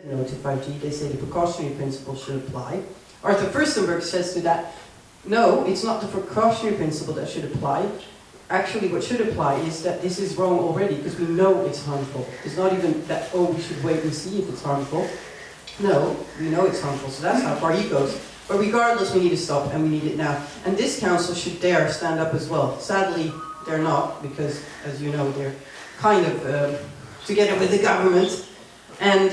no to 5G. They say the precautionary principle should apply. Arthur Furstenberg says to that, no, it's not the precautionary principle that should apply. Actually, what should apply is that this is wrong already, because we know it's harmful. It's not even that, oh, we should wait and see if it's harmful. No, we know it's harmful, so that's how far he goes. But regardless, we need to stop, and we need it now. And this council should dare stand up as well. Sadly, they're not, because, as you know, they're kind of together with the government. And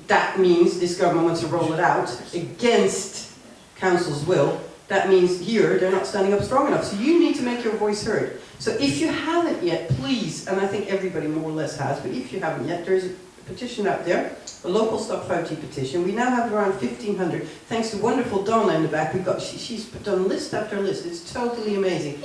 that means this government wants to roll it out against council's will. That means here, they're not standing up strong enough. So you need to make your voice heard. So if you haven't yet, please, and I think everybody more or less has, but if you haven't yet, there's a petition out there, a local Stop 5G petition. We now have around 1,500, thanks to wonderful Donna in the back. She's done list after list. It's totally amazing.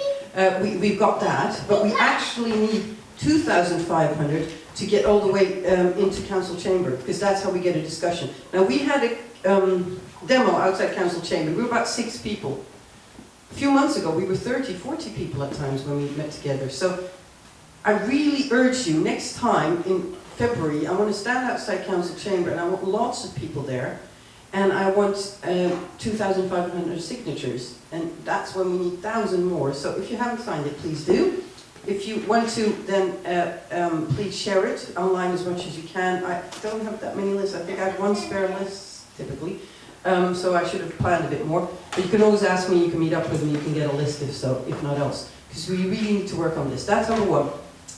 We've got that, but we actually need 2,500 to get all the way into council chamber, because that's how we get a discussion. Now we had a demo outside council chamber. We were about 6 people. A few months ago we were 30, 40 people at times when we met together. So I really urge you, next time in February, I want to stand outside council chamber and I want lots of people there. And I want 2,500 signatures. And that's when we need 1,000 more. So if you haven't signed it, please do. If you want to, then please share it online as much as you can. I don't have that many lists. I think I have 1 spare list, typically. So I should have planned a bit more. But you can always ask me, you can meet up with me, you can get a list if so, if not else. Because we really need to work on this. That's number 1.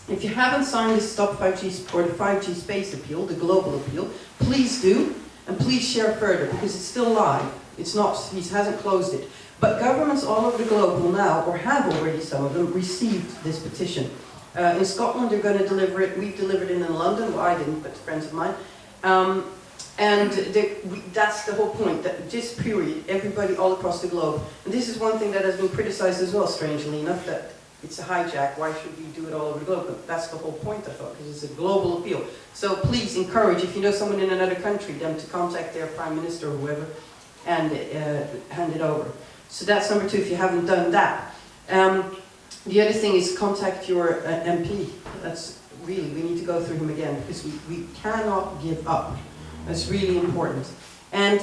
If you haven't signed the Stop 5G or the 5G Space Appeal, the global appeal, please do. And please share further, because it's still live. It's not, he hasn't closed it. But governments all over the globe will now, or have already, some of them, received this petition. In Scotland, they're going to deliver it. We've delivered it in London. Well, I didn't, but friends of mine. And that's the whole point, that this period, everybody all across the globe. And this is one thing that has been criticized as well, strangely enough, that it's a hijack. Why should we do it all over the globe? But that's the whole point, I thought, because it's a global appeal. So please encourage, if you know someone in another country, them to contact their prime minister or whoever and hand it over. So that's number 2, if you haven't done that. The other thing is contact your MP. That's really, we need to go through him again, because we cannot give up. That's really important. And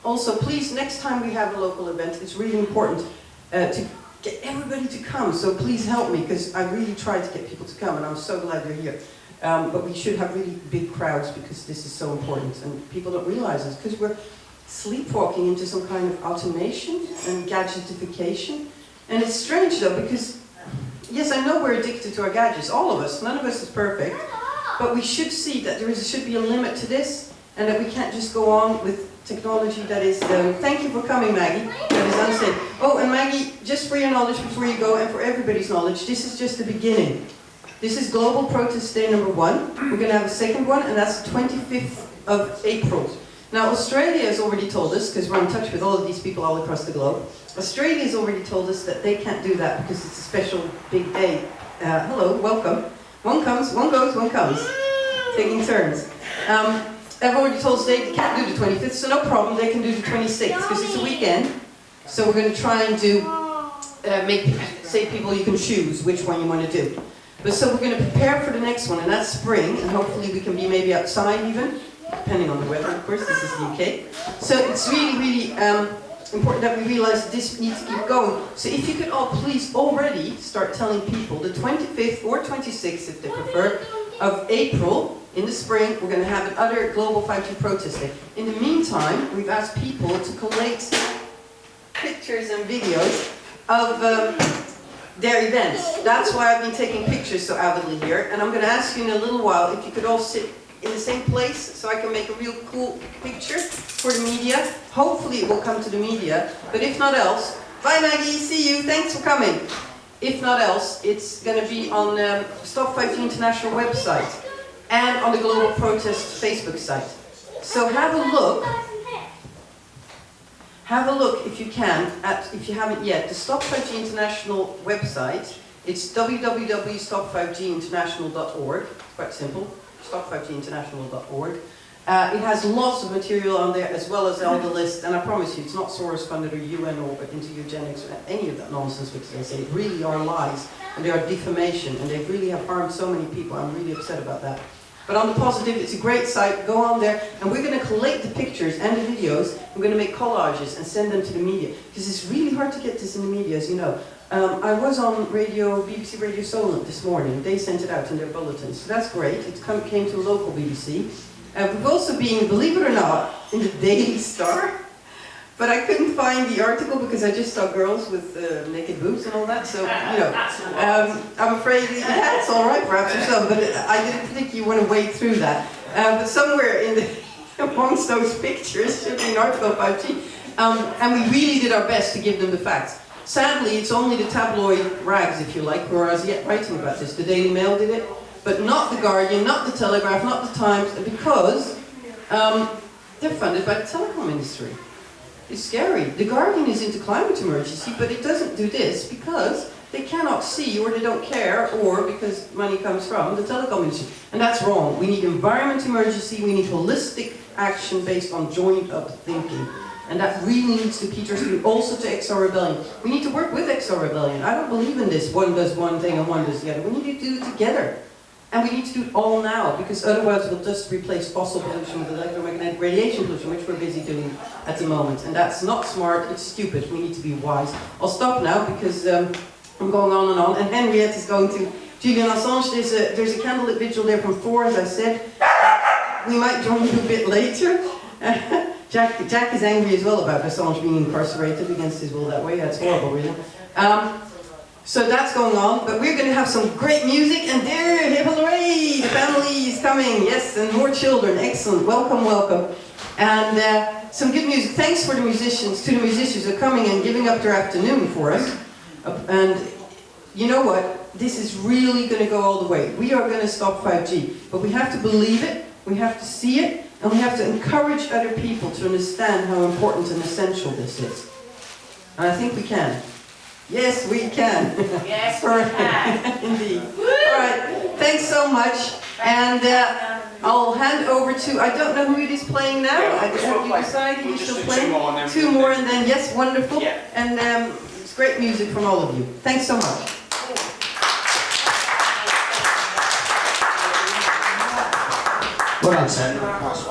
also, please, next time we have a local event, it's really important to get everybody to come. So please help me, because I really try to get people to come, and I'm so glad you're here. But we should have really big crowds, because this is so important, and people don't realize this, because we're sleepwalking into some kind of automation and gadgetification. And it's strange though, because yes, I know we're addicted to our gadgets, all of us, none of us is perfect, but we should see that there should be a limit to this, and that we can't just go on with technology that is, thank you for coming, Maggie, that is unsafe. Oh, and Maggie, just for your knowledge before you go, and for everybody's knowledge, this is just the beginning. This is Global Protest Day number 1. We're going to have a second one, and that's the 25th of April. Now, Australia has already told us, because we're in touch with all of these people all across the globe, Australia has already told us that they can't do that because it's a special big day. Hello, welcome. One comes, one goes, one comes. Taking turns. They've already told us they can't do the 25th, so no problem, they can do the 26th, because it's a weekend. So we're going to try and do, say people you can choose which one you want to do. But so we're going to prepare for the next one, and that's spring, and hopefully we can be maybe outside even. Depending on the weather, of course, this is the UK. So it's really, really important that we realize that this needs to keep going. So if you could all please already start telling people the 25th or 26th, if they prefer, of April, in the spring, we're going to have another Global 5G Protest Day. In the meantime, we've asked people to collate pictures and videos of their events. That's why I've been taking pictures so avidly here. And I'm going to ask you in a little while if you could all sit in the same place, so I can make a real cool picture for the media. Hopefully it will come to the media, but if not else, bye Maggie, see you, thanks for coming. If not else, it's going to be on Stop 5G International website and on the Global Protest Facebook site. So have a look if you can, if you haven't yet, the Stop 5G International website. It's www.stop5ginternational.org, quite simple. stop5ginternational.org. It has lots of material on there, as well as all the list, and I promise you, it's not Soros funded or UN or into eugenics or any of that nonsense which they say. It really are lies, and they are defamation, and they really have harmed so many people. I'm really upset about that. But on the positive, it's a great site. Go on there, and we're going to collate the pictures and the videos. We're going to make collages and send them to the media, because it's really hard to get this in the media, as you know. I was on radio, BBC Radio Solent this morning. They sent it out in their bulletins, so that's great. It came to local BBC. We've also been, believe it or not, in the Daily Star. But I couldn't find the article because I just saw girls with naked boobs and all that. So, you know, I'm afraid it's all right perhaps or so, but I didn't think you want to wade through that. But somewhere in the, amongst those pictures should be an article about 5G. And we really did our best to give them the facts. Sadly, it's only the tabloid rags, if you like, who are as yet writing about this. The Daily Mail did it, but not the Guardian, not the Telegraph, not the Times, because they're funded by the telecom industry. It's scary. The Guardian is into climate emergency, but it doesn't do this because they cannot see, or they don't care, or because money comes from the telecom industry. And that's wrong. We need environment emergency, we need holistic action based on joined up thinking. And that really needs to feature through also to XR Rebellion. We need to work with XR Rebellion. I don't believe in this, one does one thing and one does the other. We need to do it together. And we need to do it all now, because otherwise we'll just replace fossil pollution with electromagnetic radiation pollution, which we're busy doing at the moment. And that's not smart, it's stupid. We need to be wise. I'll stop now, because I'm going on and on. And Henriette is going to Julian Assange. There's a candlelit vigil there from 4, as I said. We might join you a bit later. Jack is angry as well about Assange being incarcerated against his will that way. That's horrible, really. So that's going on, but we're going to have some great music, and there, hip hooray, the family is coming, yes, and more children, excellent, welcome, welcome. And some good music. Thanks for the musicians, to the musicians who are coming and giving up their afternoon for us. And you know what, this is really going to go all the way. We are going to stop 5G, but we have to believe it, we have to see it, and we have to encourage other people to understand how important and essential this is. And I think we can. Yes, we can. Yes, we can. Indeed. All right, thanks so much. And I'll hand over to, I don't know who it is playing now. Have you decided you're still playing? Two more and then, yes, wonderful. Yeah. And it's great music from all of you. Thanks so much. Well done, Sam.